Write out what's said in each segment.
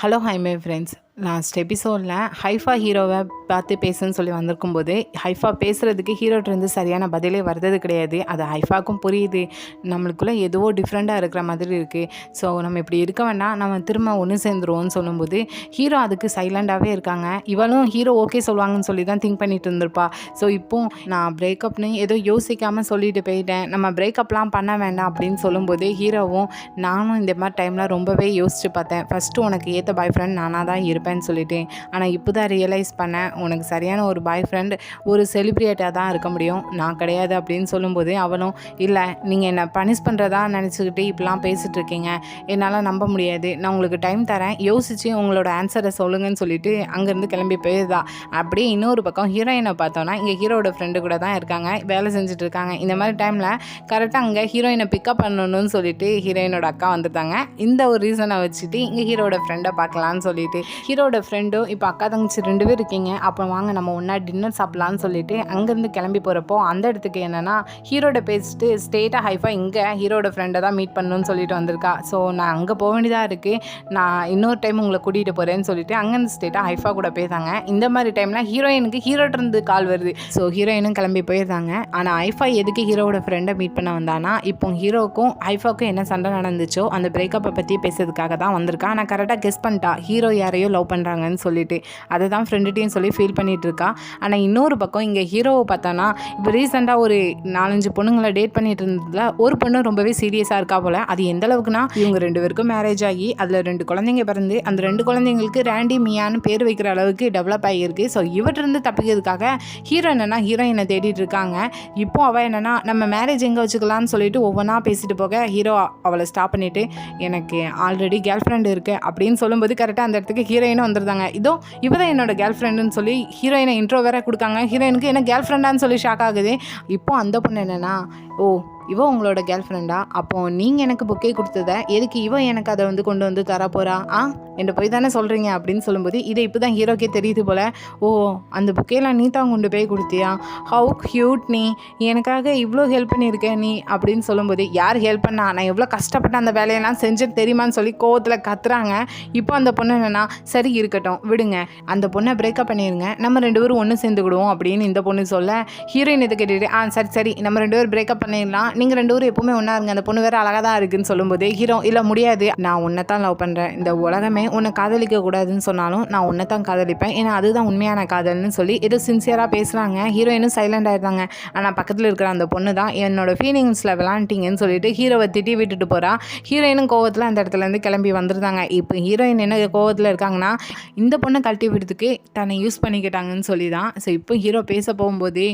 Hello hi my friends. Last எபிசோடில் Haifa ஹீரோவை பார்த்து பேசுன்னு சொல்லி வந்திருக்கும்போது ஹைஃபா பேசுகிறதுக்கு ஹீரோட்டிருந்து சரியான பதிலே வர்றது கிடையாது. அது ஹைஃபாக்கும் புரியுது, நம்மளுக்குள்ளே ஏதோ டிஃப்ரெண்ட்டாக இருக்கிற மாதிரி இருக்குது. ஸோ நம்ம இப்படி இருக்க வேண்டாம், நம்ம திரும்ப ஒன்று சேர்ந்துருவோம்னு சொல்லும்போது ஹீரோ அதுக்கு சைலண்டாகவே இருக்காங்க. இவளும் ஹீரோ ஓகே சொல்லுவாங்கன்னு சொல்லி தான் திங்க் பண்ணிட்டு இருந்திருப்பா. ஸோ இப்போது நான் பிரேக்கப்னு ஏதோ யோசிக்காமல் சொல்லிட்டு போயிட்டேன், நம்ம பிரேக்கப்லாம் பண்ண வேண்டாம் அப்படின்னு சொல்லும்போது ஹீரோவும் நானும் இந்த மாதிரி டைமில் ரொம்பவே யோசித்து பார்த்தேன். ஃபஸ்ட்டு உனக்கு ஏற்ற பாய் ஃப்ரெண்ட் நானாக தான் இருப்பேன்னு சொல்லிட்டு, ஆனால் இப்போ தான் ரியலைஸ் பண்ணேன் உனக்கு சரியான ஒரு பாய் ஃப்ரெண்ட் ஒரு செலிப்ரிட்டியாக தான் இருக்க முடியும், நான் கிடையாது அப்படின்னு சொல்லும்போது அவளும் இல்லை நீங்கள் என்னை பனிஷ் பண்ணுறதா நினச்சிக்கிட்டு இப்படிலாம் பேசிகிட்டு இருக்கீங்க, என்னால் நம்ப முடியாது, நான் உங்களுக்கு டைம் தரேன், யோசித்து உங்களோட ஆன்சரை சொல்லுங்கன்னு சொல்லிட்டு அங்கேருந்து கிளம்பி போயிருதா. அப்படியே இன்னொரு பக்கம் ஹீரோயினை பார்த்தோன்னா இங்கே ஹீரோட ஃப்ரெண்டு கூட தான் இருக்காங்க, வேலை செஞ்சுட்டு இருக்காங்க. இந்த மாதிரி டைமில் கரெக்டாக அங்கே ஹீரோயினை பிக்கப் பண்ணணும்னு சொல்லிட்டு ஹீரோயினோட அக்கா வந்துட்டாங்க. இந்த ஒரு ரீசனை வச்சுட்டு இங்கே ஹீரோட ஃப்ரெண்டை பார்க்கலான்னு சொல்லிட்டு ஹீரோட ஃப்ரெண்டும் இப்போ அக்கா தங்கச்சி 2 பேர் இருக்கீங்க, அப்போ வாங்க நம்ம ஒன்றா டின்னர் சாப்பிட்லான்னு சொல்லிட்டு அங்கேருந்து கிளம்பி போகிறப்போ அந்த இடத்துக்கு என்னென்னா ஹீரோட பேசிட்டு ஸ்டேட்டாக ஹைஃபா இங்கே ஹீரோட ஃப்ரெண்டை தான் மீட் பண்ணணும்னு சொல்லிட்டு வந்திருக்கா. ஸோ நான் அங்கே போக வேண்டியதாக இருக்குது, நான் இன்னொரு டைம் உங்களை கூட்டிகிட்டு போகிறேன்னு சொல்லிட்டு அங்கேருந்து ஸ்டேட்டாக ஹைஃபா கூட பேசாங்க. இந்த மாதிரி டைமில் ஹீரோயினுக்கு ஹீரோட்டிருந்து கால் வருது. ஸோ ஹீரோயினும் கிளம்பி போயிருந்தாங்க. ஆனால் ஹைஃபா எதுக்கு ஹீரோட ஃப்ரெண்டை மீட் பண்ண வந்தானா, இப்போ ஹீரோக்கும் ஹைஃபாவுக்கும் என்ன சண்டை நடந்துச்சோ அந்த பிரேக்கப்பை பற்றி பேசுறதுக்காக தான் வந்திருக்கா. ஆனால் கரெக்டாக கெஸ் பண்ணிட்டா ஹீரோ யாரையோ லவ் பண்ணுறாங்கன்னு சொல்லிட்டு, அதை தான் ஃப்ரெண்டுகிட்டையும் சொல்லி ஃபீல் பண்ணிகிட்டு இருக்கா. ஆனால் இன்னொரு பக்கம் இங்கே ஹீரோவை பார்த்தோன்னா இப்போ ரீசெண்டாக ஒரு 4-5 பொண்ணுங்களை டேட் பண்ணிட்டு இருந்ததில் ஒரு பொண்ணு ரொம்பவே சீரியஸாக இருக்கா போல். அது எந்த அளவுக்குனா இவங்க 2 பேருக்கும் மேரேஜ் ஆகி அதில் 2 குழந்தைங்க பிறந்து அந்த 2 குழந்தைங்களுக்கு ராண்டி மியான்னு பேர் வைக்கிற அளவுக்கு டெவலப் ஆகியிருக்கு. ஸோ இவற்றிருந்து தப்பிக்கிறதுக்காக ஹீரோ என்னென்னா ஹீரோயினை தேடிட்டு இருக்காங்க. இப்போ அவள் என்னென்னா நம்ம மேரேஜ் எங்கே வச்சுக்கலான்னு சொல்லிட்டு ஒவ்வொன்றா பேசிட்டு போக ஹீரோ அவளை ஸ்டாப் பண்ணிவிட்டு எனக்கு ஆல்ரெடி கேர்ள் ஃப்ரெண்டு இருக்குது அப்படின்னு சொல்லும்போது கரெக்டாக அந்த இடத்துக்கு ஹீரோயினும் வந்துருந்தாங்க. இதோ இவ தான் என்னோட கேர்ள் ஃப்ரெண்டுன்னு சொல்லி ஹீரோயினை இன்ட்ரோ வேற கொடுக்காங்க. ஹீரோயினுக்கு என்ன கேர்ள் ஃப்ரெண்டான்னு சொல்லி ஷாக் ஆகுது. இப்போ அந்த பொண்ணு என்னென்னா, ஓ இவ உங்களோட கேர்ள் ஃப்ரெண்டா, அப்போது நீங்கள் எனக்கு புக்கே கொடுத்தத எதுக்கு இவ எனக்கு அதை வந்து கொண்டு வந்து தர போகிறா என்ன போய் தானே சொல்கிறீங்க அப்படின்னு சொல்லும்போது இதை இப்போ தான் ஹீரோக்கே தெரியுது போல். ஓ அந்த புக்கையெல்லாம் நீ தான் கொண்டு போய் கொடுத்தியா, ஹவு க்யூட், நீ எனக்காக இவ்வளோ ஹெல்ப் பண்ணியிருக்கேன் நீ அப்படின்னு சொல்லும்போது யார் ஹெல்ப் பண்ணா, நான் எவ்வளோ கஷ்டப்பட்டு அந்த வேலையெல்லாம் செஞ்சேன்னு தெரியுமான்னு சொல்லி கோவத்தில் கத்துறாங்க. இப்போ அந்த பொண்ணு என்னென்னா சரி இருக்கட்டும் விடுங்க, அந்த பொண்ணை பிரேக்கப் பண்ணிடுங்க, நம்ம 2 பேரும் ஒன்று சேர்ந்துக்கிடுவோம் அப்படின்னு இந்த பொண்ணு சொல்ல ஹீரோயின் இதை கேட்டுட்டு சரி சரி நம்ம 2 பேரும் பிரேக்கப் பண்ணிடலாம், நீங்கள் 2 பேரும் எப்பவுமே ஒன்றா இருங்க, அந்த பொண்ணு வேறு அழகாக தான் இருக்குன்னு சொல்லும்போது ஹீரோ இல்லை முடியாது, நான் உன்னை தான் லவ் பண்ணுறேன், இந்த உலகமே உன்னை காதலிக்க கூடாதுன்னு சொன்னாலும் நான் உன்னை தான் காதலிப்பேன், ஏன்னா அதுதான் உண்மையான காதல்னு சொல்லி ஏதோ சின்சியராக பேசுகிறாங்க. ஹீரோயினும் சைலண்ட் ஆகிடுறாங்க. ஆனால் பக்கத்தில் இருக்கிற அந்த பொண்ணு தான் என்னோட ஃபீலிங்ஸில் விளாண்டிங்கன்னு சொல்லிட்டு ஹீரோவை திட்டி விட்டுட்டு போகிறா. ஹீரோயினும் கோவத்தில் அந்த இடத்துலேருந்து கிளம்பி வந்துருந்தாங்க. இப்போ ஹீரோயின் என்ன கோவத்தில் இருக்காங்கன்னா இந்த பொண்ணை கழட்டி விடுறதுக்கு தன்னை யூஸ் பண்ணிக்கிட்டாங்கன்னு சொல்லி தான். ஸோ இப்போ ஹீரோ பேச போகும்போது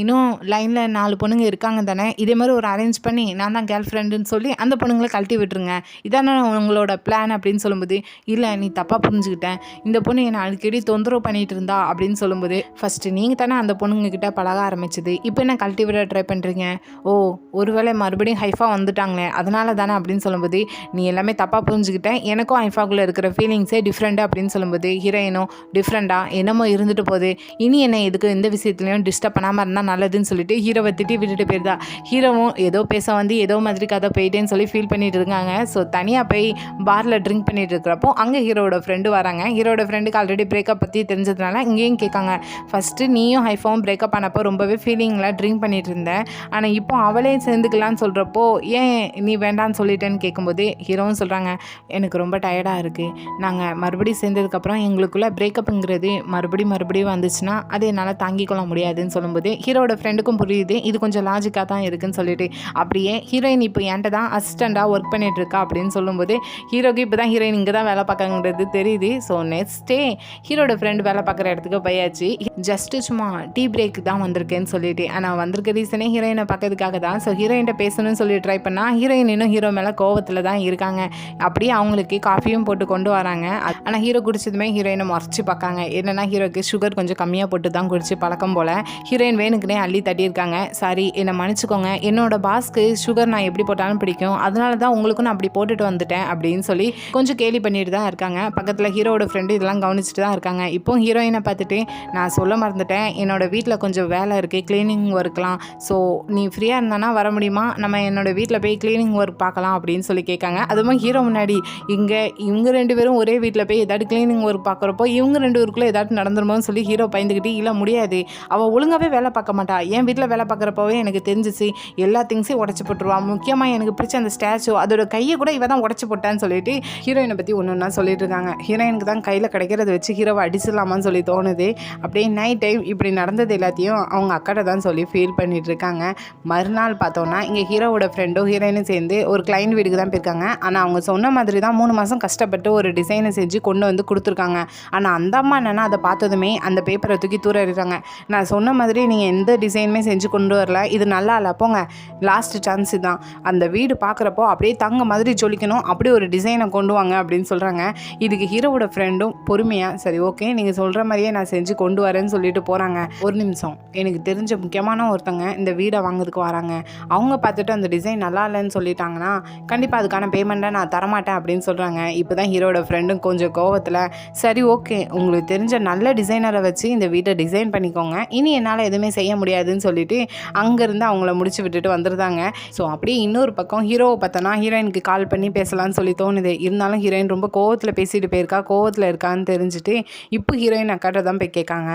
இன்னும் லைனில் 4 பொண்ணுங்க இருக்காங்க தானே, இதே மாதிரி ஒரு அரேஞ்ச் பண்ணி நான் தான் கேர்ள் ஃப்ரெண்டுன்னு சொல்லி அந்த பொண்ணுங்களை கழட்டி விட்டுருங்க, இதான உங்களோட பிளான் அப்படின்னு சொல்லும்போது இல்லை நீ தப்பாக புரிஞ்சுக்கிட்டேன், இந்த பொண்ணு என்னை அடிக்கடி தொந்தரவு பண்ணிட்டு இருந்தா அப்படின்னு சொல்லும்போது ஃபஸ்ட்டு நீங்கள் தானே அந்த பொண்ணுங்கக்கிட்ட பழக ஆரம்பிச்சது, இப்போ என்ன கழட்டி விட ட்ரை பண்ணுறீங்க, ஓ ஒருவேளை மறுபடியும் ஹைஃபா வந்துட்டாங்களே அதனால தானே அப்படின்னு சொல்லும்போது நீ எல்லாமே தப்பாக புரிஞ்சுக்கிட்டேன், எனக்கும் ஹைஃபாக்குள்ளே இருக்கிற ஃபீலிங்ஸே டிஃப்ரெண்ட்டாக அப்படின்னு சொல்லும்போது ஹீரோயினும் டிஃப்ரெண்ட்டாக என்னமோ இருந்துட்டு போகுது, இனி என்ன எதுக்கு எந்த விஷயத்துலையும் டிஸ்டர்ப் பண்ணாமல் இருந்தால் நல்லதுன்னு சொல்லிட்டு ஹீரோவை திட்டி விட்டுட்டு போயிருந்தா. ஹீரோவும் ஏதோ பேச வந்து ஏதோ மாதிரி கதை போயிட்டேன்னு சொல்லி ஃபீல் பண்ணிட்டு இருக்காங்க. ஸோ தனியாக போய் பாரில் ட்ரிங்க் பண்ணிட்டு இருக்கிறப்போ அங்கே ஹீரோட ஃப்ரெண்டு வராங்க. ஹீரோட ஃப்ரெண்டுக்கு ஆல்ரெடி பிரேக்கப் பற்றி தெரிஞ்சதுனால இங்கேயும் கேட்காங்க, ஃபஸ்ட்டு நீயும் ஹைஃபாவும் பிரேக்கப் ஆனப்போ ரொம்பவே ஃபீலிங்கில் ட்ரிங்க் பண்ணிட்டு இருந்தேன், ஆனால் இப்போ அவளே சேர்ந்துக்கலான்னு சொல்கிறப்போ ஏன் நீ வேண்டான்னு சொல்லிட்டேன்னு கேட்கும்போது ஹீரோவும் சொல்கிறாங்க எனக்கு ரொம்ப டயர்டாக இருக்குது, நாங்கள் மறுபடியும் சேர்ந்ததுக்கப்புறம் எங்களுக்குள்ளே பிரேக்கப்புங்கிறது மறுபடியும் வந்துச்சுன்னா அது என்னால் தாங்கிக்கொள்ள முடியாதுன்னு சொல்லும்போது ஹீரோட ஃப்ரெண்டுக்கும் புரியுது இது கொஞ்சம் லாஜிக்காக தான் இருக்குன்னு சொல்லிட்டு அப்படியே ஹீரோயின் இப்போ என்கிட்ட தான் அசிஸ்டண்ட்டாக ஒர்க் பண்ணிட்டு இருக்கா அப்படின்னு சொல்லும்போது ஹீரோக்கு இப்போ தான் ஹீரோயின் இங்கே தான் வேலை பார்க்கங்கிறது தெரியுது. ஸோ நெக்ஸ்ட் டே ஹீரோட ஃப்ரெண்டு வேலை பார்க்குற இடத்துக்கு போயாச்சு. ஜஸ்ட்டு சும்மா டீ பிரேக் தான் வந்திருக்கேன்னு சொல்லிட்டு, ஆனால் வந்திருக்க ரீசனே ஹீரோயினை பார்க்கறதுக்காக தான். ஸோ ஹீரோயின்ட்ட பேசணும்னு சொல்லி ட்ரை பண்ணால் ஹீரோயின் இன்னும் ஹீரோ மேலே கோவத்தில் தான் இருக்காங்க. அப்படியே அவங்களுக்கு காஃபியும் போட்டு கொண்டு வராங்க. ஆனால் ஹீரோ குடிச்சதுமே ஹீரோயினை மறைச்சி பார்க்காங்க. என்னென்னா ஹீரோக்கு சுகர் கொஞ்சம் கம்மியாக போட்டு தான் குடிச்சு பழக்கம் போல். ஹீரோயின் வேணுக்குனே அள்ளி தட்டியிருக்காங்க. சாரி என்னை மன்னிச்சுக்கோங்க, என்னோட என்னோட பாஸ்க்கு சுகர் நான் எப்படி போட்டாலும் பிடிக்கும், அதனால தான் உங்களுக்கும் நான் அப்படி போட்டுட்டு வந்துட்டேன் அப்படின்னு சொல்லி கொஞ்சம் கேலி பண்ணிட்டு தான் இருக்காங்க. பக்கத்தில் ஹீரோவோட ஃப்ரெண்டு இதெல்லாம் கவனிச்சுட்டு தான் இருக்காங்க. இப்போ ஹீரோயினை பார்த்துட்டு, நான் சொல்ல மறந்துட்டேன், என்னோட வீட்டில் கொஞ்சம் வேலை இருக்குது, க்ளீனிங் ஒர்க்லாம், ஸோ நீ ஃப்ரீயாக இருந்தானா வர முடியுமா, நம்ம என்னோடய வீட்டில் போய் க்ளீனிங் ஒர்க் பார்க்கலாம் அப்படின்னு சொல்லி கேட்காங்க. அதுவும் ஹீரோ முன்னாடி இவங்க 2 பேரும் ஒரே வீட்டில் போய் ஏதாட்டு க்ளீனிங் ஒர்க் பார்க்குறப்போ இவங்க 2 பேருக்குள்ளே ஏதாட்டு நடந்துருமோன்னு சொல்லி ஹீரோ பயந்துக்கிட்டு, இல்லை முடியாது, அவள் ஒழுங்காகவே வேலை பார்க்க மாட்டா, என் வீட்டில் வேலை பார்க்குறப்பவே எனக்கு தெரிஞ்சிச்சு, எல்லா திங்ஸையும் உடச்சி போட்டுருவான், முக்கியமாக எனக்கு பிடிச்ச அந்த ஸ்டாச்சு அதோட கையை கூட இவ தான் உடச்சி போட்டான்னு சொல்லிட்டு ஹீரோயினை பற்றி ஒன்று ஒன்றா சொல்லிட்டு இருக்காங்க. ஹீரோயினுக்கு தான் கையில் கிடைக்கிறத வச்சு ஹீரோவை அடிச்சிடலாமான்னு சொல்லி தோணுது. அப்படியே நைட் டைம் இப்படி நடந்தது எல்லாத்தையும் அவங்க அக்காட்ட தான் சொல்லி ஃபீல் பண்ணிட்டு இருக்காங்க. மறுநாள் பார்த்தோன்னா இங்கே ஹீரோவோட ஃப்ரெண்டும் ஹீரோயினும் சேர்ந்து ஒரு கிளைண்ட் வீட்டுக்கு தான் போயிருக்காங்க. ஆனால் அவங்க சொன்ன மாதிரி தான் 3 மாதம் கஷ்டப்பட்டு ஒரு டிசைனை செஞ்சு கொண்டு வந்து கொடுத்துருக்காங்க. ஆனால் அந்த அம்மா என்னென்னா அதை பார்த்ததுமே அந்த பேப்பரை தூக்கி தூர எறிகிறாங்க. நான் சொன்ன மாதிரி நீங்கள் எந்த டிசைனுமே செஞ்சு கொண்டு வரல, இது நல்லா இல்லை, போங்க, லாஸ்ட் சான்ஸ் தான், அந்த வீடு பார்க்குறப்போ அப்படியே தங்க மாதிரி ஜொலிக்கணும், அப்படி ஒரு டிசைனை கொண்டு வாங்க அப்படின்னு சொல்கிறாங்க. இதுக்கு ஹீரோவோட ஃப்ரெண்டும் பொறுமையாக, சரி ஓகே நீங்கள் சொல்கிற மாதிரியே நான் செஞ்சு கொண்டு வரேன்னு சொல்லிட்டு போகிறாங்க. ஒரு நிமிஷம், எனக்கு தெரிஞ்ச முக்கியமான ஒருத்தங்க இந்த வீடை வாங்குறதுக்கு வராங்க, அவங்க பார்த்துட்டு அந்த டிசைன் நல்லா இல்லைன்னு சொல்லிட்டாங்கன்னா கண்டிப்பாக அதுக்கான பேமெண்ட்டை நான் தரமாட்டேன் அப்படின்னு சொல்கிறாங்க. இப்போ தான் ஹீரோட ஃப்ரெண்டும் கொஞ்சம் கோவத்தில், சரி ஓகே உங்களுக்கு தெரிஞ்ச நல்ல டிசைனரை வச்சு இந்த வீட்டை டிசைன் பண்ணிக்கோங்க, இனி என்னால் எதுவுமே செய்ய முடியாதுன்னு சொல்லிட்டு அங்கேருந்து அவங்கள முடிச்சு விட்டுட்டு வந்துருந்தாங்க. ஸோ அப்படியே இன்னொரு பக்கம் ஹீரோவை பார்த்தோன்னா ஹீரோயினுக்கு கால் பண்ணி பேசலான்னு சொல்லி தோணுது. இருந்தாலும் ஹீரோயின் ரொம்ப கோவத்தில் பேசிட்டு போயிருக்கா, கோவத்தில் இருக்கான்னு தெரிஞ்சுட்டு இப்போ ஹீரோயின் அக்காட்ட தான் போய் கேட்காங்க.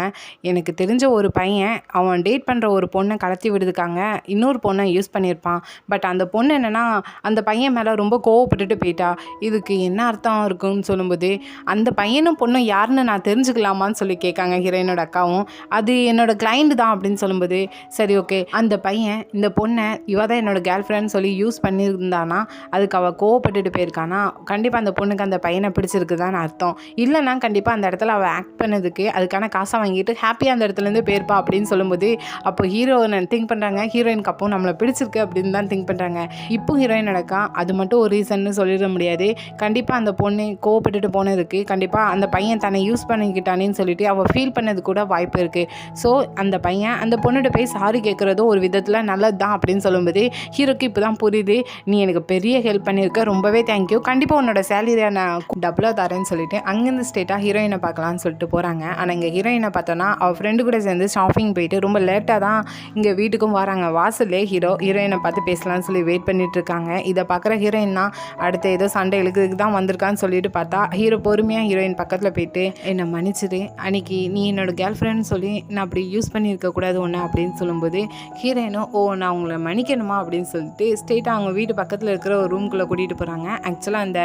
எனக்கு தெரிஞ்ச ஒரு பையன் அவன் டேட் பண்ணுற ஒரு பொண்ணை கடத்தி விடுதுக்காங்க, இன்னொரு பொண்ணை யூஸ் பண்ணியிருப்பான், பட் அந்த பொண்ணு என்னென்னா அந்த பையன் மேலே ரொம்ப கோவப்பட்டுட்டு போயிட்டா, இதுக்கு என்ன அர்த்தம் இருக்குன்னு சொல்லும்போது, அந்த பையனும் பொண்ணும் யாருன்னு நான் தெரிஞ்சுக்கலாமான்னு சொல்லி கேட்காங்க ஹீரோயினோட அக்காவும். அது என்னோட கிளைண்ட் தான் அப்படின்னு சொல்லும்போது, சரி ஓகே அந்த பையன் இந்த பொண்ணை இவ தான் என்னோட கேர்ள் ஃப்ரெண்ட் சொல்லி யூஸ் பண்ணியிருந்தானா, அதுக்கு அவள் கோவப்பட்டுட்டு போயிருக்கானா, கண்டிப்பாக அந்த பொண்ணுக்கு அந்த பையனை பிடிச்சிருக்கு தான் அர்த்தம், இல்லைனா கண்டிப்பாக அந்த இடத்துல அவள் ஆக்ட் பண்ணதுக்கு அதுக்கான காசை வாங்கிட்டு ஹாப்பியாக அந்த இடத்துலேருந்து போயிருப்பா அப்படின்னு சொல்லும்போது, அப்போ ஹீரோயினை திங்க் பண்ணுறாங்க, ஹீரோயினுக்கு அப்போ நம்மளை பிடிச்சிருக்கு அப்படின்னு தான் திங்க் பண்ணுறாங்க. இப்போ ஹீரோயின் நடக்கா, அது மட்டும் ஒரு ரீசன்னு சொல்லிட முடியாது, கண்டிப்பாக அந்த பொண்ணு கோவப்பட்டுட்டு போனதுக்கு கண்டிப்பாக அந்த பையன் தன்னை யூஸ் பண்ணிக்கிட்டானேன்னு சொல்லிட்டு அவள் ஃபீல் பண்ணது கூட வாய்ப்பு இருக்குது. ஸோ அந்த பையன் அந்த பொண்ணுகிட்ட போய் சாரி கேட்குறதும் ஒரு விதத்தில் நல்லது தான் அப்படின்னு சொல்லும்போது ஹீரோக்கு இப்போ தான் புரியுது, நீ எனக்கு பெரிய ஹெல்ப் பண்ணியிருக்க, ரொம்பவே தேங்க்யூ, கண்டிப்பாக உன்னோட சேலரியை நான் டபுளாக தரேன்னு சொல்லிட்டு அங்கேருந்து ஸ்டேட்டாக ஹீரோயினை பார்க்கலான்னு சொல்லிட்டு போகிறாங்க. ஆனால் இங்கே ஹீரோயினை பார்த்தோன்னா அவள் ஃப்ரெண்டு கூட சேர்ந்து ஷாப்பிங் போயிட்டு ரொம்ப லேட்டாக தான் இங்கே வீட்டுக்கும் வராங்க. வாசல்லே ஹீரோயினை பார்த்து பேசலாம்னு சொல்லி வெயிட் பண்ணிட்டு இருக்காங்க. இதை பார்க்குற ஹீரோயின் தான் அடுத்த ஏதோ சண்டை இழுக்கிறதுக்கு தான் வந்திருக்கான்னு சொல்லிட்டு பார்த்தா ஹீரோ பொறுமையாக ஹீரோயின் பக்கத்தில் போயிட்டு, என்னை மன்னிச்சிடு, அன்றைக்கி நீ என்னோட கேர்ள் ஃப்ரெண்ட் சொல்லி நான் அப்படி யூஸ் பண்ணியிருக்கக்கூடாது ஒன்று அப்படின்னு சொல்லும்போது ஹீரோயினும், ஓ நான் உங்களை மன்னிக்கணுமா அப்படின்னு சொல்லிட்டு ஸ்ட்ரெயிட்டாக அவங்க வீட்டு பக்கத்தில் இருக்கிற ஒரு ரூம்குள்ளே கூட்டிகிட்டு போகிறாங்க. ஆக்சுவலாக அந்த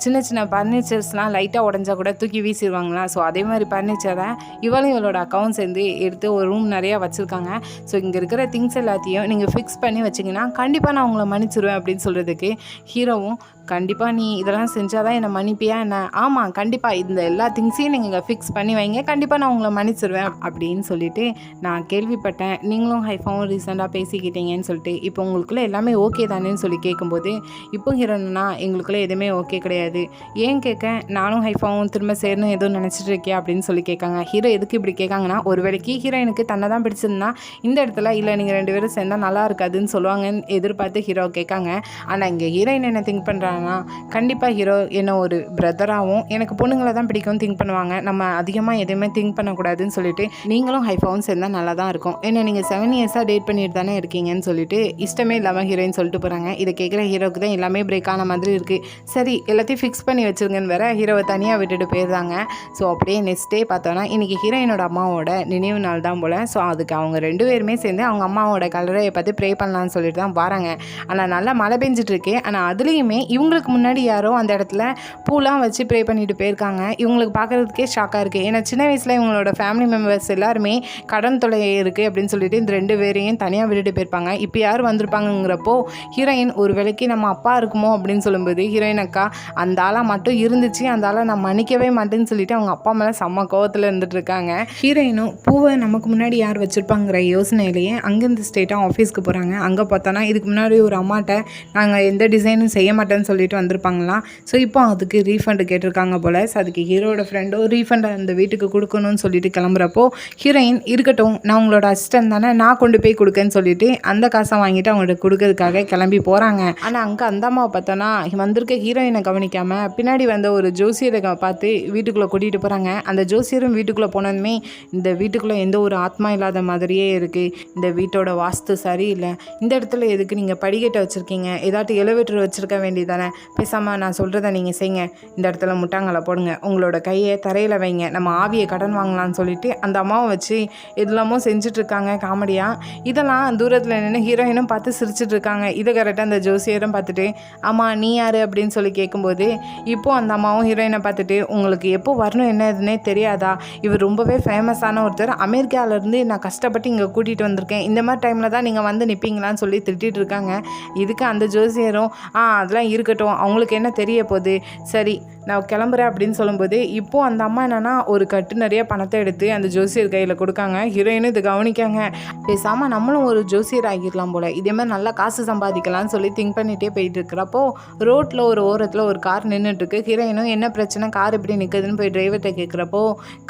சின்ன சின்ன ஃபர்னிச்சர்ஸ்லாம் லைட்டாக உடஞ்சா கூட தூக்கி வீசிடுவாங்களா, ஸோ அதே மாதிரி ஃபர்னிச்சரை இவளோட அக்கௌண்ட் சேர்ந்து எடுத்து ஒரு ரூம் நிறையா வச்சுருக்காங்க. ஸோ இங்கே இருக்கிற திங்ஸ் எல்லாத்தையும் நீங்கள் ஃபிக்ஸ் பண்ணி வச்சிங்கன்னா கண்டிப்பாக நான் உங்களை மன்னிச்சிருவேன் அப்படின்னு சொல்கிறதுக்கு ஹீரோவும், கண்டிப்பாக நீ இதெல்லாம் செஞ்சால் தான் என்னை மன்னிப்பியா என்ன, ஆமாம் கண்டிப்பாக இந்த எல்லா திங்ஸையும் நீங்கள் ஃபிக்ஸ் பண்ணி வைங்க, கண்டிப்பாக நான் உங்களை மன்னிச்சிருவேன் அப்படின்னு சொல்லிட்டு, நான் கேள்விப்பட்டேன் நீங்களும் ஹைஃபாவும் ரீசெண்டாக பேசிக்கிட்டீங்கன்னு சொல்லிட்டு, இப்போ உங்களுக்குள்ளே எல்லாமே ஓகே தானேன்னு சொல்லி கேட்கும்போது இப்போ ஹீரோனா எங்களுக்குள்ளே எதுவுமே ஓகே கிடையாது, ஏன் கேட்க, நானும் ஹைஃபாவும் திரும்ப சேரணும் எதுவும் நினச்சிட்டு இருக்கியா அப்படின்னு சொல்லி கேட்காங்க. ஹீரோ எதுக்கு இப்படி கேட்காங்கன்னா, ஒரு வேளைக்கு ஹீரோயினுக்கு தன்னை தான் பிடிச்சிருந்தா இந்த இடத்துல இல்லை நீங்கள் 2 பேரும் சேர்ந்தால் நல்லா இருக்காதுன்னு சொல்லுவாங்கன்னு எதிர்பார்த்து ஹீரோ கேட்காங்க. ஆனால் இங்கே ஹீரோயின் என்ன திங்க் பண்ணுறாங்கன்னா, கண்டிப்பாக ஹீரோ என்ன ஒரு பிரதராகவும் எனக்கு பொண்ணுங்களை தான் பிடிக்கும் திங்க் பண்ணுவாங்க, நம்ம அதிகமாக எதுவுமே திங்க் பண்ணக்கூடாதுன்னு சொல்லிட்டு, நீங்களும் ஹைஃபாவும் சேர்ந்தால் நல்லா தான் இருக்கும், என்ன நீங்கள் 7 இயர்ஸாக டேட் பண்ணிட்டு தானே இருக்கீங்கன்னு சொல்லிட்டு இஷ்டமே இல்லாமல் ஹீரோயின் சொல்லிட்டு போகிறாங்க. இதை கேட்குற ஹீரோக்கு தான் எல்லாமே பிரேக் ஆன மாதிரி இருக்குது. சரி எல்லாத்தையும் ஃபிக்ஸ் பண்ணி வச்சுருங்கன்னு வேற ஹீரோவை தனியாக விட்டுட்டு போயிருந்தாங்க. ஸோ அப்படியே நெக்ஸ்ட் டே பார்த்தோன்னா இன்றைக்கி ஹீரோயினோட அம்மாவோட நினைவு நாள் தான் போல். ஸோ அதுக்கு அவங்க 2 பேருமே சேர்ந்து அவங்க அம்மாவோட கலரையை பார்த்து ப்ரே பண்ணலான்னு சொல்லிட்டு தான் வராங்க. ஆனால் நல்லா மழை பெஞ்சிட்ருக்கு. ஆனால் அதுலேயுமே இவங்களுக்கு முன்னாடி யாரோ அந்த இடத்துல பூலாம் வச்சு ப்ரே பண்ணிட்டு போயிருக்காங்க. இவங்களுக்கு பார்க்குறதுக்கே ஷாக்காக இருக்குது. ஏன்னா சின்ன வயசில் இவங்களோட ஃபேமிலி மெம்பர்ஸ் எல்லாருமே கடன் தொலை இருக்குது அப்படின்னு சொல்லிட்டு இந்த 2 பேரையும் தனியாக விட்டுட்டு போயிருப்பாங்க. இப்போ யார் வந்திருப்பாங்கங்கிறப்போ ஹீரோயின் ஒரு வேளைக்கு நம்ம அப்பா இருக்குமோ அப்படின்னு சொல்லும்போது ஹீரோயின் அக்கா, அந்த ஆளாக மட்டும் இருந்துச்சு, அந்த ஆளை நான் மன்னிக்கவே மாட்டேன்னு சொல்லிட்டு அவங்க அப்பா மேலே செம்ம கோவத்தில் இருந்துட்டு இருக்காங்க. ஹீரோயினும் பூவை நமக்கு முன்னாடி யார் வச்சுருப்பாங்கிற யோசனையிலேயே அங்கேருந்து ஸ்ட்ரெயிட்டாக ஆஃபீஸ்க்கு போகிறாங்க. அங்கே பார்த்தோன்னா இதுக்கு முன்னாடி ஒரு அம்மாட்ட நாங்கள் எந்த டிசைனும் செய்ய மாட்டேன்னு சொல்லிட்டு வந்திருப்பாங்களாம். ஸோ இப்போ அதுக்கு ரீஃபண்ட் கேட்டிருக்காங்க போல். ஸோ அதுக்கு ஹீரோட ஃப்ரெண்டோ ரீஃபண்ட் அந்த வீட்டுக்கு கொடுக்கணும்னு சொல்லிட்டு கிளம்புறப்போ ஹீரோயின் இருக்கட்டும், நான் உங்களோட அசிஸ்டன்ட் தானே, நான் கொண்டு போய் கொடுக்கேன்னு சொல்லிட்டு அந்த காசை வாங்கிட்டு அவங்கள்ட்ட கொடுக்கறதுக்காக கிளம்பி போகிறாங்க. ஆனால் அங்கே அந்த அம்மாவை பார்த்தோன்னா வந்திருக்க ஹீரோயினை கவனிக்காமல் பின்னாடி வந்த ஒரு ஜோசியரை பார்த்து வீட்டுக்குள்ளே கூட்டிகிட்டு போகிறாங்க. அந்த ஜோசியரும் வீட்டுக்குள்ளே போனதுமே இந்த வீட்டுக்குள்ளே எந்த ஒரு ஆத்மா இல்லாத மாதிரியே இருக்குது, இந்த வீட்டோட வாஸ்து சரியில்லை, இந்த இடத்துல எதுக்கு நீங்கள் படிக்கட்டை வச்சுருக்கீங்க, ஏதாட்டும் எலிவேட்டர் வச்சுருக்க வேண்டியதானே, பேசாமல் நான் சொல்கிறத நீங்கள் செய்யுங்க, இந்த இடத்துல முட்டாங்களை போடுங்க, உங்களோட கையை தரையில் வைங்க, நம்ம ஆவியை கடன் வாங்கலாம்னு சொல்லிட்டு அந்த அம்மாவை வச்சு எதுலாமோ செஞ்சிட்ருக்காங்க காமெடியாக. இதெல்லாம் தூரத்தில் நின்று ஹீரோயினும் பார்த்து சிரிச்சிட்ருக்காங்க. இதை கரெக்டாக அந்த ஜோசியரும் பார்த்துட்டு ஆமாம் நீ யார் அப்படின்னு சொல்லி கேட்கும்போது இப்போது அந்த அம்மாவும் ஹீரோயினை பார்த்துட்டு உங்களுக்கு எப்போ வரணும் என்ன இதுன்னே தெரியாதா, இவர் ரொம்பவே ஃபேமஸான ஒருத்தர், அமெரிக்காவிலேருந்து நான் கஷ்டப்பட்டு இங்கே கூட்டிகிட்டு வந்திருக்கேன், இந்த மாதிரி டைமில் தான் நீங்கள் வந்து நிற்பீங்களான்னு சொல்லி திட்டிகிட்டு இருக்காங்க. இதுக்கு அந்த ஜோசியரும் அதெல்லாம் இருக்கட்டும், அவங்களுக்கு என்ன தெரிய போகுது, சரி நான் கிளம்புறேன் அப்படின்னு சொல்லும்போது இப்போது அந்த அம்மா என்னென்னா ஒரு கட்டு நிறைய பணத்தை எடுத்து அந்த ஜோசியர் கையில் கொடுக்காங்க. ஹீரோயினும் இது கவனிக்காங்க. பேசாமல் நம்மளும் ஒரு ஜோசியர் ஆகிடலாம் போல், இதே மாதிரி நல்லா காசு சம்பாதிக்கலாம்னு சொல்லி திங்க் பண்ணிகிட்டே போயிட்டு இருக்கிறப்போ ரோட்டில் ஒரு ஓரத்தில் ஒரு கார் நின்றுட்டுருக்கு. ஹீரோயினும் என்ன பிரச்சனை, கார் இப்படி நிற்குதுன்னு போய் டிரைவர்கிட்ட கேட்குறப்போ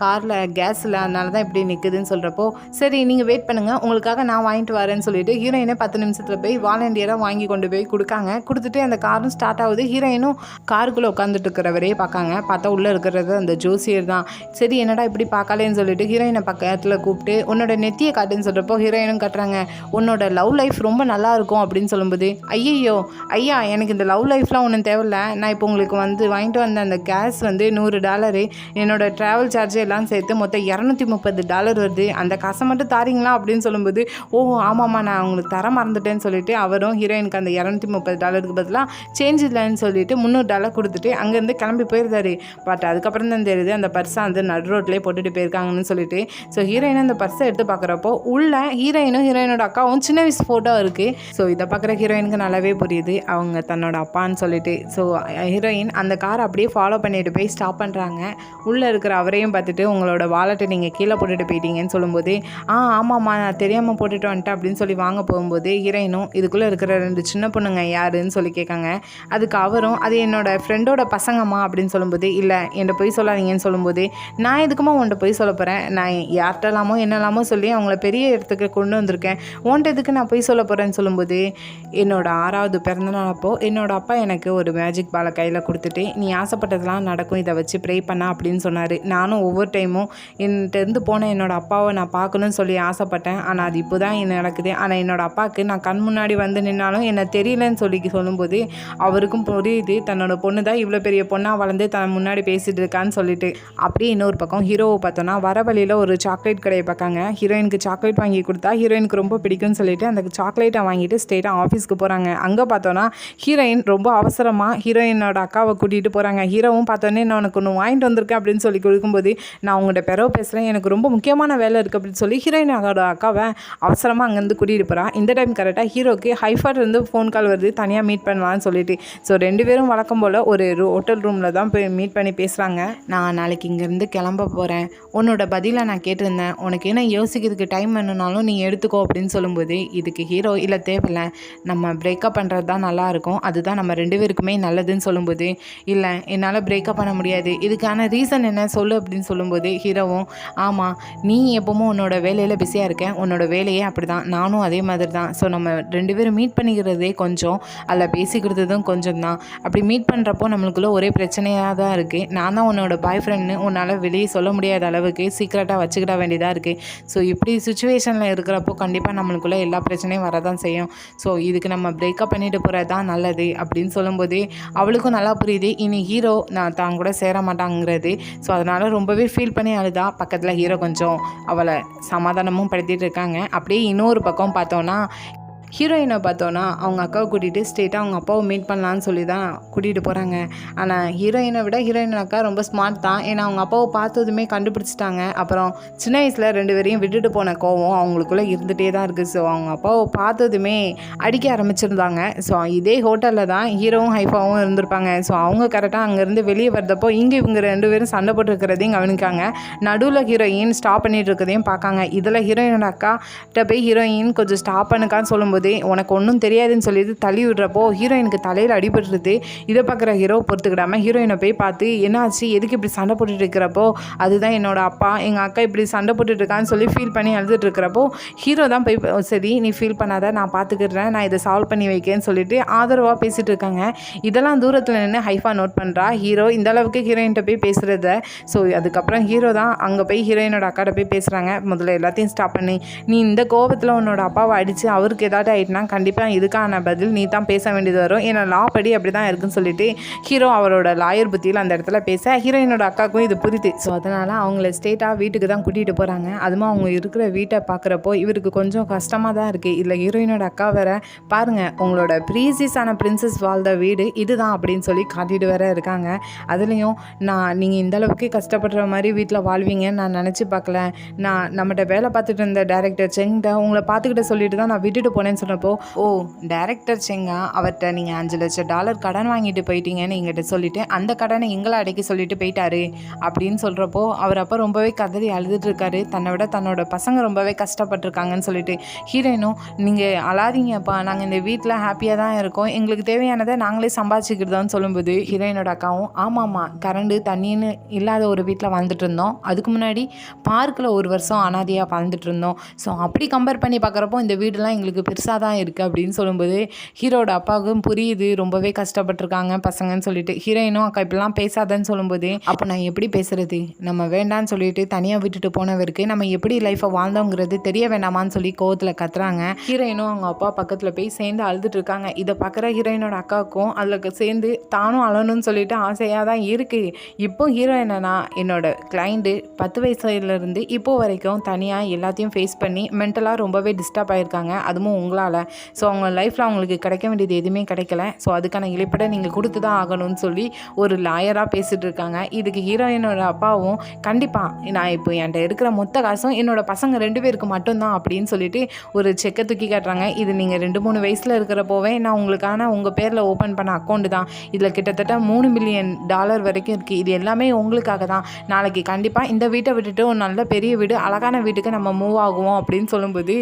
காரில் கேஸ் இல்லை அதனால தான் இப்படி நிற்குதுன்னு சொல்கிறப்போ சரி நீங்கள் வெயிட் பண்ணுங்கள் உங்களுக்காக நான் வாங்கிட்டு வரேன்னு சொல்லிட்டு ஹீரோயினை 10 நிமிஷத்தில் போய் வாலண்டியராக வாங்கி கொண்டு போய் கொடுக்காங்க. கொடுத்துட்டு அந்த காரும் ஸ்டார்ட் ஆகுது. ஹீரோயினும் காருக்குள்ளே உட்காந்துட்டு இருக்கிறவரே பார்க்காங்க. பார்த்தா உள்ளே இருக்கிறது அந்த ஜோசியர் தான். சரி என்னடா இப்படி பார்க்கலேன்னு சொல்லிட்டு ஹீரோயினை பக்கத்தில் கூப்பிட்டு உன்னோட நெத்தியை காட்டுன்னு சொல்கிறப்போ ஹீரோயினும் கட்டுறாங்க. உன்னோட லவ் லைஃப் ரொம்ப நல்லா இருக்கும் அப்படின்னு சொல்லும்போது ஐயோ ஐயா எனக்கு இந்த லவ் லைஃப்லாம் ஒன்றும் தேவையில்ல, நான் இப்போ உங்களுக்கு வந்து வாங்கிட்டு வந்த அந்த கேஸ் வந்து $100, என்னோட ட்ராவல் சார்ஜ் எல்லாம் சேர்த்து மொத்தம் $230 வருது, அந்த காசை மட்டும் தாரீங்களா அப்படின்னு சொல்லும்போது ஓ ஆமாம்மா நான் உங்களுக்கு தர மறந்துட்டேன்னு சொல்லிட்டு அவரும் ஹீரோயினுக்கு அந்த $230 பதிலாக சேஞ்ச் இல்லைன்னு சொல்லிட்டு $300 கொடுத்துட்டு அங்கேருந்து கிளம்பி போயிருந்தாரு. பட் அதுக்கப்புறம் தான் தெரியுது அந்த பர்ஸை வந்து நடு ரோட்லேயே போட்டுட்டு போயிருக்காங்கன்னு சொல்லிட்டு. ஸோ ஹீரோயின் அந்த பர்ஸை எடுத்து பார்க்குறப்போ உள்ள ஹீரோயினோட அக்காவும் சின்ன வயசு ஃபோட்டோ இருக்குது. ஸோ இதை பார்க்குற ஹீரோயினுக்கு நல்லாவே புரியுது அவங்க தன்னோட அப்பான்னு சொல்லிட்டு. ஸோ ஹீரோயின் அந்த காரை அப்படியே ஃபாலோ பண்ணிட்டு போய் ஸ்டாப் பண்ணுறாங்க. உள்ளே இருக்கிற அவரையும் பார்த்துட்டு உங்களோட வாலெட்டை நீங்கள் கீழே போட்டுட்டு போயிட்டீங்கன்னு சொல்லும்போது ஆமாம்மா நான் தெரியாமல் போட்டுட்டு வந்துட்டேன் அப்படின்னு சொல்லி வாங்க போகும்போது ஹீரோயினும் இதுக்குள்ளே இருக்கிற 2 சின்ன பொண்ணுங்க யாருன்னு சொல்லி கேட்காங்க. அதுக்கு அவரும் அது என்னோட ஃப்ரெண்டோட பசங்கம்மா அப்படின்னு சொல்லும்போது இல்லை என்கிட்ட போய் சொல்லாதீங்கன்னு சொல்லும்போது நான் எதுக்குமா உன்கிட்ட போய் சொல்ல போகிறேன், நான் யார்கிட்டலாமோ என்னெல்லாமோ சொல்லி அவங்கள பெரிய இடத்துக்கு கொண்டு வந்திருக்கேன், உன்கிட்ட எதுக்கு நான் போய் சொல்ல போகிறேன்னு சொல்லும்போது என்னோட 6வது பிறந்தநாள் அப்போது என்னோட அப்பா எனக்கு ஒரு மேஜிக் பாலை கையில் கொடுத்துட்டு நீ ஆசைப்பட்டதெல்லாம் நடக்கும் இதை வச்சு ப்ரே பண்ண அப்படின்னு சொன்னார். நானும் ஒவ்வொரு டைமும் என்கிட்டருந்து போன என்னோடய அப்பாவை நான் பார்க்கணுன்னு சொல்லி ஆசைப்பட்டேன். ஆனால் அது இப்போ தான் நடக்குது. ஆனால் என்னோடய அப்பாவுக்கு நான் கண் முன்னாடி வந்து நின்னாலும் என்னை தெரியலன்னு சொல்லும்போது அவருக்கும் புரியுது தன்னோட பொண்ணு தான் இவ்வளோ பெரிய பொண்ணாக வளர்ந்து தன் முன்னாடி பேசிகிட்டு இருக்கான்னு சொல்லிட்டு. அப்படியே இன்னொரு பக்கம் ஹீரோவை பார்த்தோன்னா வர வழியில் ஒரு சாக்லேட் கடையை பார்க்காங்க. ஹீரோயினுக்கு சாக்லேட் வாங்கி கொடுத்தா ஹீரோயினுக்கு ரொம்ப பிடிக்கும்னு சொல்லிட்டு அந்த சாக்லேட்டை வாங்கிட்டு ஸ்ட்ரெயிட்டாக ஆஃபீஸ்க்கு போகிறாங்க. அங்கே பார்த்தோன்னா ஹீரோயின் ரொம்ப அவசரமாக ஹீரோயினோட அக்காவை கூட்டிகிட்டு போகிறாங்க. ஹீரோவும் பார்த்தோன்னே நான் உனக்கு ஒன்று வாங்கிட்டு வந்திருக்கேன் அப்படின்னு சொல்லி கொடுக்கும்போது நான் உங்கள்கிட்ட பெறவு பேசுகிறேன், எனக்கு ரொம்ப முக்கியமான வேலை இருக்குது அப்படின்னு சொல்லி ஹீரோயினோட அக்காவை அவசரமாக அங்கேருந்து கூட்டிகிட்டு போகிறான். இந்த டைம் கரெக்டாக ஹீரோக்கு ஹைஃபார்லேருந்து ஃபோன் கால் வருது தனியாக மீட் பண்ணலான்னு சொல்லிட்டு. ஸோ 2 பேரும் வழக்கம் போல் ஒரு ஹோட்டல் ரூமில் தான் போய் மீட் பண்ணி பேசுகிறாங்க. நான் நாளைக்கு இங்கேருந்து கிளம்ப போகிறேன், உன்னோட பதிலை நான் கேட்டிருந்தேன், உனக்கு என்ன யோசிக்கிறதுக்கு டைம் வேணும்னாலும் நீ எடுத்துக்கோ அப்படின்னு சொல்லும்போது இதுக்கு ஹீரோ இல்லை தேவையில்லை நம்ம பிரேக்கப் பண்ணுறது தான் நல்லாயிருக்கும், அதுதான் நம்ம 2 பேருக்குமே நல்லதுன்னு சொல்லும்போது இல்லை என்னால் பிரேக்கப் பண்ண முடியாது, இதுக்கான ரீசன் என்ன சொல்லு அப்படின்னு சொல்லும்போது ஹீரோவும் ஆமாம் நீ எப்பவும் உன்னோட வேலையில் பிஸியாக இருக்கேன், உன்னோட வேலையே அப்படி தான், நானும் அதே மாதிரி தான். ஸோ நம்ம 2 பேரும் மீட் பண்ணிக்கிறதே கொஞ்சம் அதில் பேசிக்கிறதும் கொஞ்சம் தான். அப்படி மீட் பண்ணுறப்போ நம்மளுக்குள்ள ஒரே பிரச்சனையாக தான் இருக்குது. நான் தான் உன்னோட பாய் ஃப்ரெண்டுன்னு உன்னால் வெளியே சொல்ல முடியாத அளவுக்கு சீக்கிரட்டாக வச்சுக்கிட வேண்டியதாக இருக்குது. ஸோ இப்படி சுச்சுவேஷனில் இருக்கிறப்போ கண்டிப்பாக நம்மளுக்குள்ளே எல்லா பிரச்சனையும் வரதான் செய்யும். ஸோ இதுக்கு நம்ம பிரேக்கப் பண்ணிட்டு போகிறது தான் நல்லது அப்படின்னு சொல்லும்போது அவளுக்கும் நல்லா புரியுது இனி ஹீரோ நான் தான் கூட சேர மாட்டாங்கிறது. ஸோ அதனால் ரொம்பவே ஃபீல் பண்ணி அழுதா. பக்கத்தில் ஹீரோ கொஞ்சம் அவளை சமாதானமும் படுத்திட்டு இருக்காங்க. அப்படியே இன்னொரு பக்கம் பார்த்தோன்னா ஹீரோயினை பார்த்தோன்னா அவங்க அக்காவை கூட்டிகிட்டு ஸ்ட்ரெயிட்டாக அவங்க அப்பாவை மீட் பண்ணலான்னு சொல்லி தான் கூட்டிகிட்டு போகிறாங்க. ஆனால் ஹீரோயினை விட ஹீரோயின் அக்கா ரொம்ப ஸ்மார்ட் தான். ஏன்னா அவங்க அப்பாவை பார்த்ததுமே கண்டுபிடிச்சிட்டாங்க. அப்புறம் சின்ன வயசில் 2 பேரையும் விட்டுட்டு போன கோவம் அவங்களுக்குள்ளே இருந்துகிட்டே தான் இருக்குது. ஸோ அவங்க அப்பாவை பார்த்ததுமே அடிக்க ஆரம்பிச்சிருந்தாங்க. ஸோ இதே ஹோட்டலில் தான் ஹீரோவும் ஹைஃபாவும் இருந்திருப்பாங்க. ஸோ அவங்க கரெக்டாக அங்கேருந்து வெளியே வர்றப்போ இங்கே இவங்க 2 பேரும் சண்டை போட்டுருக்கிறதையும் கவனிக்காங்க. நடுவில் ஹீரோயின் ஸ்டாப் பண்ணிட்டு இருக்கிறதையும் பார்க்காங்க. இதில் ஹீரோயினோட அக்கா போய் ஹீரோயின் கொஞ்சம் ஸ்டாப் பண்ணுக்கான்னு சொல்லும்போது சொல்லும்போது உனக்கு ஒன்றும் தெரியாதுன்னு சொல்லிட்டு தள்ளி விடுறப்போ ஹீரோயினுக்கு தலையில் அடிபட்டுருது. இதை பார்க்குற ஹீரோ பொறுத்துக்கிடாமல் ஹீரோயினை போய் பார்த்து என்னாச்சு, எதுக்கு இப்படி சண்டை போட்டுட்டு இருக்கிறப்போ, அதுதான் என்னோட அப்பா, எங்கள் அக்கா இப்படி சண்டை போட்டுட்டு இருக்கான்னு சொல்லி ஃபீல் பண்ணி அழுதுட்டு இருக்கிறப்போ ஹீரோ தான் போய் சரி நீ ஃபீல் பண்ணாத, நான் பார்த்துக்கிறேன், நான் இதை சால்வ் பண்ணி வைக்கேன்னு சொல்லிட்டு ஆதரவாக பேசிகிட்டு இருக்காங்க. இதெல்லாம் தூரத்தில் நின்று ஹைஃபா நோட் பண்ணுறா. ஹீரோ இந்த அளவுக்கு ஹீரோயின்கிட்ட போய் பேசுகிறத. ஸோ அதுக்கப்புறம் ஹீரோ தான் அங்கே போய் ஹீரோயினோட அக்காட்ட போய் பேசுகிறாங்க. முதல்ல எல்லாத்தையும் ஸ்டாப் பண்ணி, நீ இந்த கோபத்தில் உன்னோட அப்பாவை அடித்து அவருக்கு ஏதாவது ஆகிட்டுனா கண்டிப்பாக இதுக்கான பதில் நீ தான் பேச வேண்டியது வரும், ஏன்னா லா படி அப்படி தான் இருக்குன்னு சொல்லிட்டு ஹீரோ அவரோட லாயர் புத்தியில் அந்த இடத்துல பேச ஹீரோயினோட அக்காவுக்கும் இது புரியுது. ஸோ அதனால் அவங்கள ஸ்டேட்டாக வீட்டுக்கு தான் கூட்டிகிட்டு போகிறாங்க. அதுவும் அவங்க இருக்கிற வீட்டை பார்க்குறப்போ இவருக்கு கொஞ்சம் கஷ்டமாக தான் இருக்குது. இதில் ஹீரோயினோட அக்கா வேற பாருங்கள் உங்களோட ப்ரீசியஸான பிரின்சஸ் வாழ்ந்த வீடு இதுதான் அப்படின்னு சொல்லி காட்டிட்டு வேற இருக்காங்க. அதுலேயும் நீங்கள் இந்தளவுக்கு கஷ்டப்படுற மாதிரி வீட்டில் வாழ்வீங்கன்னு நான் நினச்சி பார்க்கல. நம்மகிட்ட வேலை பார்த்துட்டு இருந்த டேரக்டர் செங்கிட்ட உங்களை பார்த்துக்கிட்ட சொல்லிட்டு தான் நான் விட்டுட்டு போனேன்னு சொன்னப்போ, ஓ டேரக்டர் செங்கா, அவர்கிட்ட நீங்கள் $5 லட்சம் கடன் வாங்கிட்டு போயிட்டீங்கன்னு எங்கிட்ட சொல்லிவிட்டு அந்த கடனை எங்களை அடைக்க சொல்லிட்டு போயிட்டாரு அப்படின்னு சொல்கிறப்போ அவர் அப்போ ரொம்பவே கதறி அழுதுட்டு இருக்காரு. தன்னை விட தன்னோட பசங்க ரொம்பவே கஷ்டப்பட்டுருக்காங்கன்னு சொல்லிட்டு. ஹீரோயினும் நீங்கள் அழாதீங்கப்பா, நாங்கள் இந்த வீட்டில் ஹாப்பியாக தான் இருக்கோம், எங்களுக்கு தேவையானதை நாங்களே சம்பாதிச்சுக்கிட்டோம்னு சொல்லும்போது ஹீரோயினோட அக்காவும் ஆமாம்மா கரண்டு தண்ணின்னு இல்லாத ஒரு வீட்டில் வாழ்ந்துட்டு இருந்தோம், அதுக்கு முன்னாடி பார்க்கில் 1 வருஷம் அனாதையாக வாழ்ந்துட்டு இருந்தோம், ஸோ அப்படி கம்பேர் பண்ணி பார்க்குறப்போ இந்த வீடெலாம் எங்களுக்கு பெருசாக தான் இருக்குது அப்படின்னு சொல்லும்போது ஹீரோட அப்பாவுக்கும் புரியுது ரொம்பவே கஷ்டப்பட்டுருக்காங்க பசங்கன்னு சொல்லிட்டு. ஹீரோயினும் அக்கா இப்படிலாம் பேசாதன்னு சொல்லும்போது அப்போ நான் எப்படி பேசுறது, நம்ம வேண்டான்னு சொல்லிட்டு தனியாக விட்டுட்டு போனவருக்கு நம்ம எப்படி லைஃப்பை வாழ்ந்தோங்கிறது தெரிய வேண்டாமான்னு சொல்லி கோவத்தில் கத்துறாங்க. ஹீரோயினும் அவங்க அப்பா பக்கத்தில் போய் சேர்ந்து அழுதுட்டு இருக்காங்க. இதை பார்க்குற ஹீரோயினோட அக்காவுக்கும் அதில் சேர்ந்து தானும் அழணும்னு சொல்லிட்டு ஆசையாக தான் இருக்குது. இப்போ ஹீரோ என்னன்னா என்னோட கிளைண்ட்டு 10 வயசுலேருந்து இப்போ வரைக்கும் தனியாக எல்லாத்தையும் ஃபேஸ் பண்ணி மென்டலாக ரொம்பவே டிஸ்டர்ப் ஆகியிருக்காங்க, அதுவும் உங்களால். ஸோ அவங்க லைஃப்பில் அவங்களுக்கு கிடைக்க வேண்டியது எதுவுமே கிடைக்கல, ஸோ அதுக்கான இழப்பீடை நீங்கள் கொடுத்து தான் ஆகணும்னு சொல்லி ஒரு லாயராக பேசிகிட்டு இருக்காங்க. இதுக்கு ஹீரோயினோட அப்பாவும் கண்டிப்பாக நான் இப்போ என்கிட்ட இருக்கிற மொத்த காசும் என்னோட பசங்க 2 பேருக்கு மட்டும்தான் அப்படின்னு சொல்லிட்டு ஒரு செக்கை தூக்கி காட்டுறாங்க. இது நீங்கள் 2-3 வயசில் இருக்கிறப்போவே நான் உங்களுக்கான உங்கள் பேரில் ஓப்பன் பண்ண அக்கௌண்ட் தான், இதில் கிட்டத்தட்ட $3 மில்லியன் வரைக்கும் இருக்குது, இது எல்லாமே உங்களுக்காக தான், நாளைக்கு கண்டிப்பாக இந்த வீட்டை விட்டுட்டு ஒரு நல்ல பெரிய வீடு அழகான வீட்டுக்கு நம்ம மூவ் ஆகுவோம் அப்படின்னு சொல்லும்போது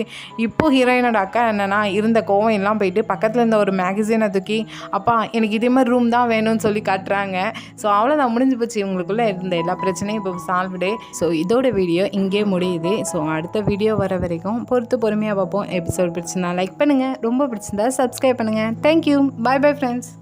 இப்போ ஹீரோயினோட அக்கா என்னென்னா இருந்த கோவம் எல்லாம் போயிட்டு பக்கத்தில் இருந்த ஒரு மேகசினை தூக்கி அப்பா எனக்கு இதே மாதிரி ரூம் தான் வேணும்னு சொல்லி காட்டுறாங்க. ஸோ அவ்வளோதான் முடிஞ்சு போச்சு, இவங்களுக்குள்ளே இருந்த எல்லா பிரச்சனையும் இப்போ சால்வ்டே. ஸோ இதோட வீடியோ இங்கே முடியுது. ஸோ அடுத்த வீடியோ வர வரைக்கும் பொறுமையாக பார்ப்போம். எபிசோட் பிடிச்சிருந்தா லைக் பண்ணுங்கள், ரொம்ப பிடிச்சிருந்தா சப்ஸ்கிரைப் பண்ணுங்கள். Thank you, bye bye friends.